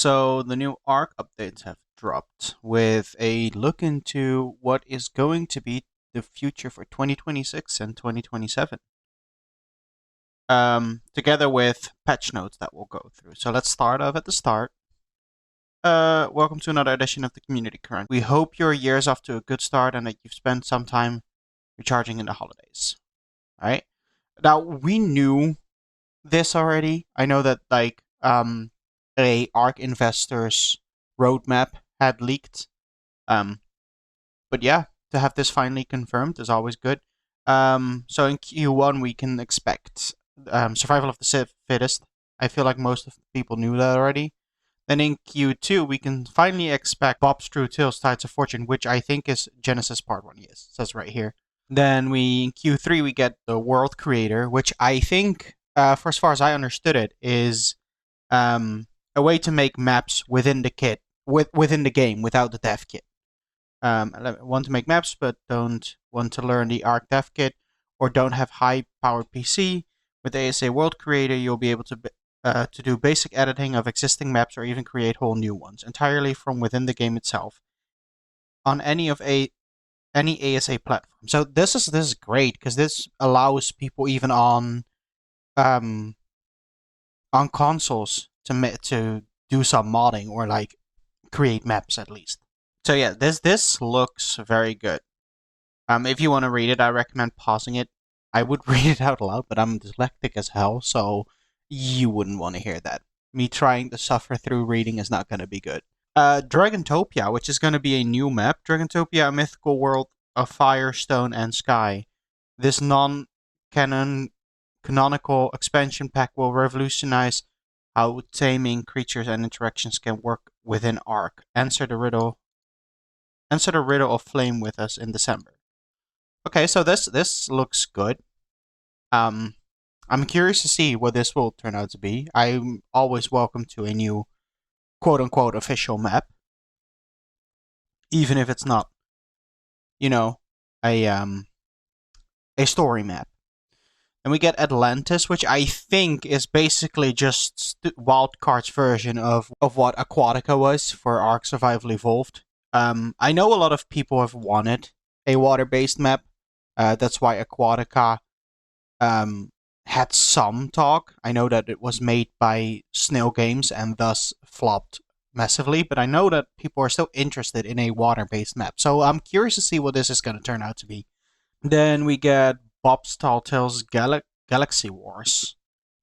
So the new ARK updates have dropped with a look into what is going to be the future for 2026 and 2027. Together with patch notes that we'll go through. So let's start off at the start. Welcome to another edition of the Community Current. We hope your year is off to a good start and that you've spent some time recharging in the holidays. Alright? Now, we knew this already. I know that a ARK investors roadmap had leaked. But yeah, to have this finally confirmed is always good. So in Q1 we can expect survival of the fittest. I feel like most of the people knew that already. Then in Q2 we can finally expect Bob's True Tales Tides of Fortune, which I think is Genesis Part 1. Yes, it says right here. Then in Q3 we get the World Creator, which I think, for as far as I understood it, is a way to make maps within the kit, within the game, without the dev kit. Want to make maps but don't want to learn the ARK dev kit, or don't have high-powered PC. With ASA World Creator, you'll be able to do basic editing of existing maps or even create whole new ones entirely from within the game itself on any ASA platform. So this is great because this allows people even on consoles to do some modding or like create maps at least. So yeah, this looks very good. If you want to read it, I recommend pausing it. I would read it out loud, but I'm dyslexic as hell, so you wouldn't want to hear that. Me trying to suffer through reading is not going to be good. Dragantopia, which is going to be a new map. Dragantopia, a mythical world of fire, stone, and sky. This canonical expansion pack will revolutionize how taming creatures and interactions can work within ARK. Answer the riddle of flame with us in December. Okay, so this looks good. I'm curious to see what this will turn out to be. I'm always welcome to a new quote-unquote official map, even if it's not, a story map. And we get Atlantis, which I think is basically just Wildcard's version of what Aquatica was for ARK Survival Evolved. I know a lot of people have wanted a water-based map. That's why Aquatica had some talk. I know that it was made by Snail Games and thus flopped massively, but I know that people are still interested in a water-based map. So I'm curious to see what this is going to turn out to be. Then we get Bob's Tall Tales Galaxy Wars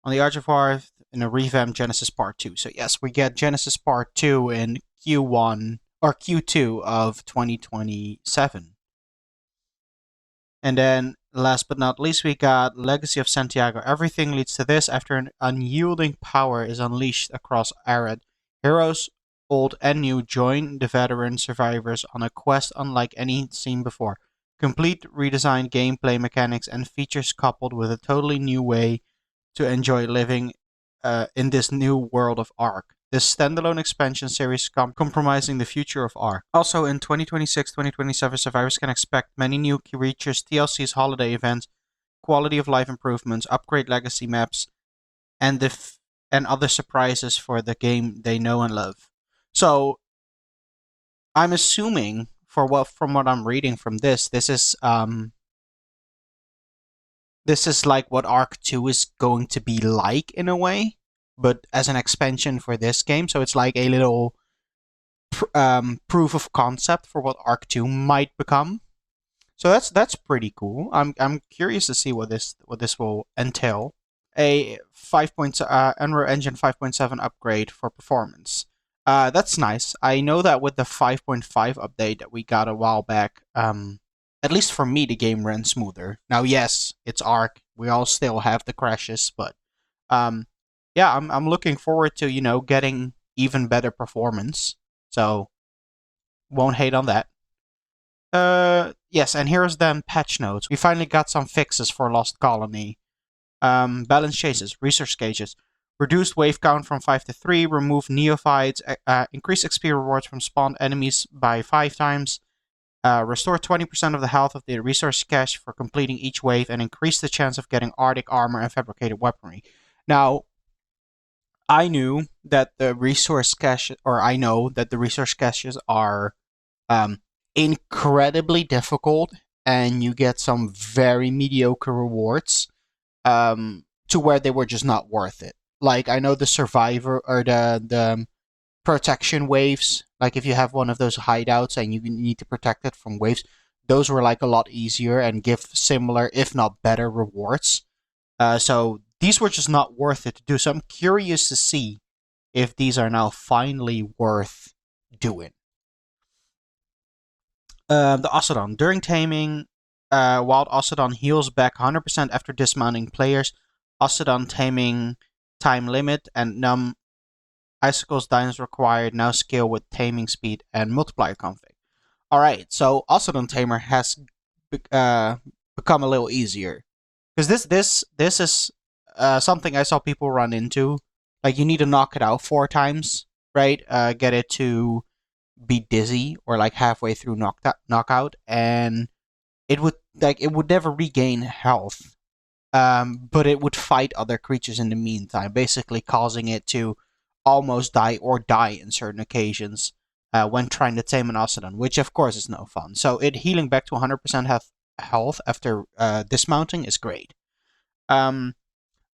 on the Archive in a revamped Genesis Part 2. So yes, we get Genesis Part 2 in Q1 or Q2 of 2027. And then, last but not least, we got Legacy of Santiago. Everything leads to this after an unyielding power is unleashed across Arad. Heroes, old and new, join the veteran survivors on a quest unlike any seen before. Complete redesigned gameplay mechanics and features coupled with a totally new way to enjoy living in this new world of ARK. This standalone expansion series compromising the future of ARK. Also in 2026-2027, survivors can expect many new creatures, DLCs, holiday events, quality of life improvements, upgrade legacy maps, and other surprises for the game they know and love. So I'm assuming from what I'm reading from this is like what ARK 2 is going to be like in a way, but as an expansion for this game. So it's like a little proof of concept for what ARK 2 might become. So that's pretty cool. I'm curious to see what this will entail. A Unreal Engine 5.7 upgrade for performance. That's nice. I know that with the 5.5 update that we got a while back, at least for me, the game ran smoother. Now, yes, it's ARK. We all still have the crashes, but yeah, I'm looking forward to getting even better performance. So won't hate on that. Yes, and here's them patch notes. We finally got some fixes for Lost Colony. Balance chases, resource gauges, reduced wave count from 5 to 3, remove neophytes, increase XP rewards from spawned enemies by 5 times, restore 20% of the health of the resource cache for completing each wave, and increase the chance of getting Arctic armor and fabricated weaponry. Now, I knew that the resource cache, or I know that the resource caches are um, incredibly difficult, and you get some very mediocre rewards to where they were just not worth it. Like I know the survivor or the protection waves. Like if you have one of those hideouts and you need to protect it from waves, those were like a lot easier and give similar, if not better, rewards. So these were just not worth it to do. So I'm curious to see if these are now finally worth doing. The Ocedon. During taming, Wild Ocedon heals back 100% after dismounting players. Ocedon taming time limit and numb icicles dinos required now scale with taming speed and multiplier config. Alright, so Ocedon Tamer has uh, become a little easier. Because this is something I saw people run into. Like you need to knock it out 4 times, right? Get it to be dizzy or like halfway through knockout, and it would never regain health. But it would fight other creatures in the meantime, basically causing it to almost die or die in certain occasions when trying to tame an Ocedon, which of course is no fun. So it healing back to 100% health after dismounting is great. Um,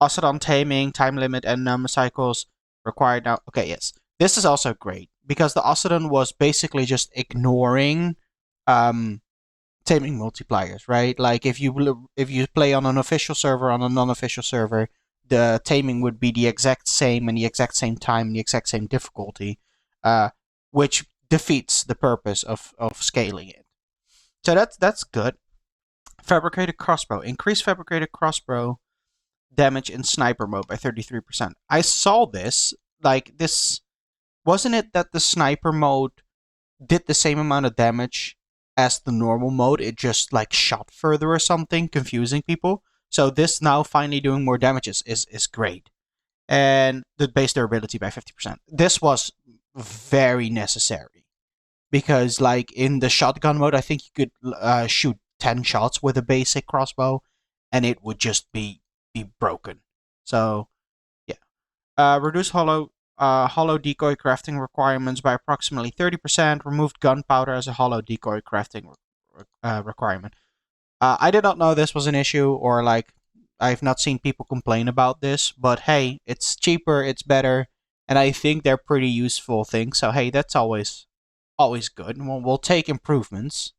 Ocedon taming, time limit, and cycles required now. Okay, yes. This is also great because the Ocedon was basically just ignoring um, taming multipliers, right? Like if you play on an official server on a non-official server, the taming would be the exact same and the exact same time and the exact same difficulty, which defeats the purpose of scaling it. So that's good. Fabricated crossbow. Increase fabricated crossbow damage in sniper mode by 33%. I saw this. Like, this. Wasn't it that the sniper mode did the same amount of damage as the normal mode? It just, like, shot further or something, confusing people. So, this now finally doing more damages is great. And the base durability by 50%. This was very necessary. Because, like, in the shotgun mode, I think you could shoot 10 shots with a basic crossbow, and it would just be broken. So yeah, reduce hollow decoy crafting requirements by approximately 30%. Removed gunpowder as a hollow decoy crafting requirement. I did not know this was an issue, or like I've not seen people complain about this. But hey, it's cheaper, it's better, and I think they're pretty useful things. So hey, that's always good. We'll take improvements.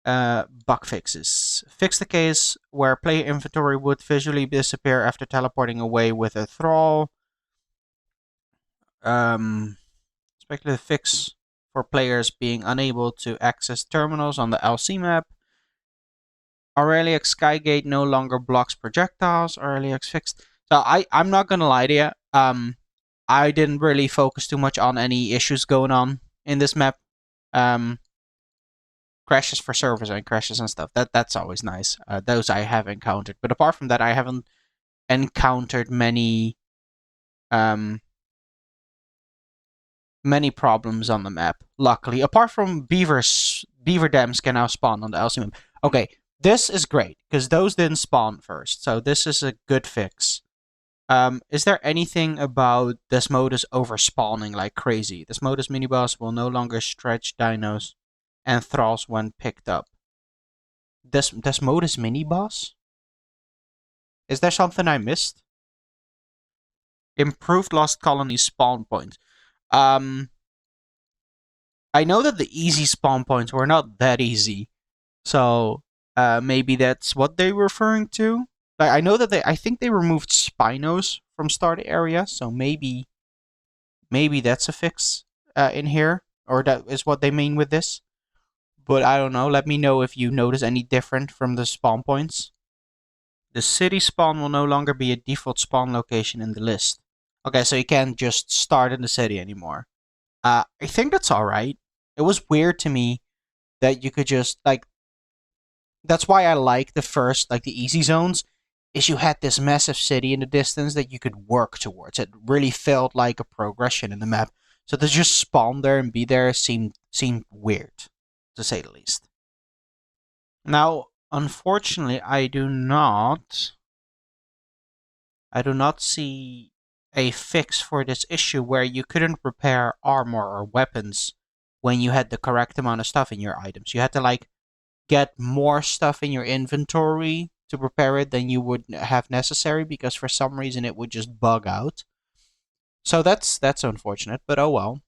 Bug fixes. Fix the case where player inventory would visually disappear after teleporting away with a thrall. Speculative fix for players being unable to access terminals on the LC map. Aureliac Skygate no longer blocks projectiles. Aureliac fixed. So I'm not gonna lie to you. I didn't really focus too much on any issues going on in this map. Um, crashes for servers and crashes and stuff. That's always nice. Those I have encountered, but apart from that, I haven't encountered um many problems on the map. Luckily, apart from beaver dams can now spawn on the LC map. Okay, this is great because those didn't spawn first, so this is a good fix. Is there anything about this modus overspawning like crazy? This modus mini boss will no longer stretch dinos and thralls when picked up. This modus mini boss? Is there something I missed? Improved Lost Colony spawn points. Um, I know that the easy spawn points were not that easy, so maybe that's what they're referring to. Like, I know that I think they removed Spinos from start area, so maybe that's a fix in here, or that is what they mean with this. But I don't know. Let me know if you notice any different from the spawn points. The city spawn will no longer be a default spawn location in the list. Okay, so you can't just start in the city anymore. I think that's alright. It was weird to me that you could just, like, that's why I like the first, like, the easy zones, is you had this massive city in the distance that you could work towards. It really felt like a progression in the map. So to just spawn there and be there seemed weird, to say the least. Now, unfortunately, I do not see a fix for this issue where you couldn't repair armor or weapons when you had the correct amount of stuff in your items. You had to like get more stuff in your inventory to prepare it than you would have necessary, because for some reason it would just bug out. So that's unfortunate, but oh well.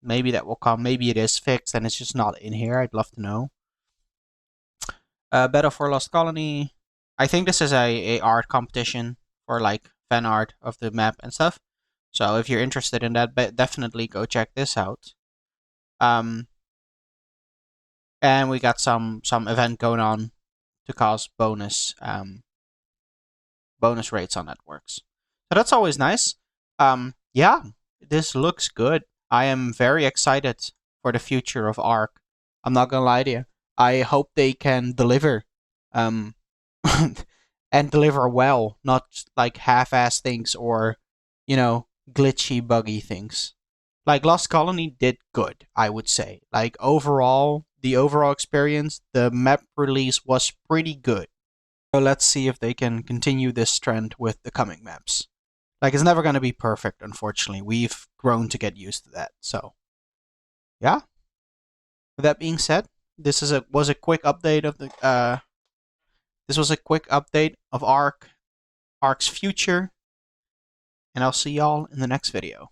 Maybe that will come. Maybe it is fixed and it's just not in here. I'd love to know. Battle for Lost Colony. I think this is a art competition for like fan art of the map and stuff. So if you're interested in that, definitely go check this out. And we got some event going on to cause bonus bonus rates on networks. So that's always nice. Yeah, this looks good. I am very excited for the future of ARK. I'm not gonna lie to you. I hope they can deliver, um, and deliver well, not like half-ass things or, glitchy, buggy things. Like Lost Colony did good, I would say. Like overall, the overall experience, the map release was pretty good. So let's see if they can continue this trend with the coming maps. Like, it's never going to be perfect, unfortunately. We've grown to get used to that. So, yeah. With that being said, this was a quick update of the this was a quick update of ARK's future, and I'll see y'all in the next video.